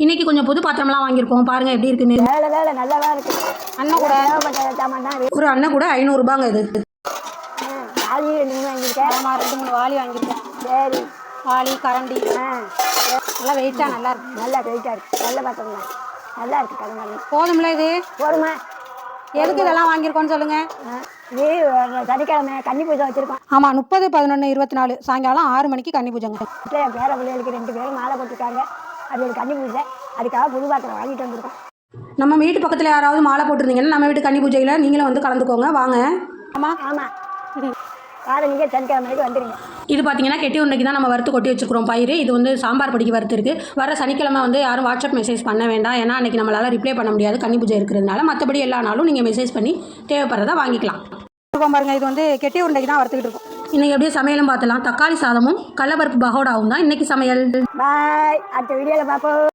இன்னைக்கு கொஞ்சம் புது பாத்திரம்லாம் வாங்கியிருக்கோம், பாருங்க எப்படி இருக்குன்னு. வேலை நல்லா தான் இருக்கு. அண்ணன் கூட சாமான் தான். ஒரு அண்ணன் கூட 500 ரூபாங்க இது. வாளி 2 3 வாங்கியிருக்கேன். ஆமாம் 2 3 வாளி வாங்கியிருக்கேன். சரி, வாளி கரண்டி நல்லா வெயிட்டாக நல்லா இருக்கு. நல்லா வெயிட்டாக இருக்குது. நல்ல பாத்திரம் தான், நல்லா இருக்குது. கடை போதும்ல இது போதுமா? எதுக்கு இதெல்லாம் வாங்கியிருக்கோன்னு சொல்லுங்க. இது சனிக்கிழமை கன்னி பூஜை வச்சுருக்கோம். ஆமாம் 30 11 24 சாயங்காலம் 6 மணிக்கு கன்னி பூஜைங்க. என் பேர பிள்ளைகளுக்கு 2 பேரும் மாலை போட்டிருக்காங்க. அது ஒரு கன்னி பூஜை, அதுக்காக புது பாத்திரம் வாங்கிட்டு வந்திருக்கோம். நம்ம வீட்டு பக்கத்தில் யாராவது மாலை போட்டிருந்தீங்கன்னா நம்ம வீட்டு கன்னி பூஜையில் நீங்களும் வந்து கலந்துக்கோங்க, வாங்க. ஆமாம் ஆமாம், வாரம் நீங்கள் சனிக்கிழமைக்கு வந்துடுங்க. இது பார்த்தீங்கன்னா கெட்டி உருண்டைக்கு தான் நம்ம வறுத்து கொட்டி வச்சுக்கிறோம் பயிர். இது வந்து சாம்பார் பொடிக்கு வறுத்து இருக்குது. வர சனிக்கிழமை வந்து யாரும் வாட்ஸ்அப் மெசேஜ் பண்ண வேண்டாம், ஏன்னா அன்றைக்கி நம்மளால் ரிப்ளை பண்ண முடியாது கன்னி பூஜை இருக்கிறதுனால. மற்றபடி எல்லா நாளும் நீங்கள் மெசேஜ் பண்ணி தேவைப்படுறதா வாங்கிக்கலாம். பாருங்க, இது வந்து கெட்டி உருண்டைக்கு தான் வறுத்துக்கிட்டு இருக்கோம். இன்றைக்கி அப்படியே சமையலும் பார்த்தலாம். தக்காளி சாதமும் கடலப்பருப்பு பகோடாவும் தான் இன்றைக்கி சமையல். பாய், அடுத்த வீடியோவில் பார்ப்போம்.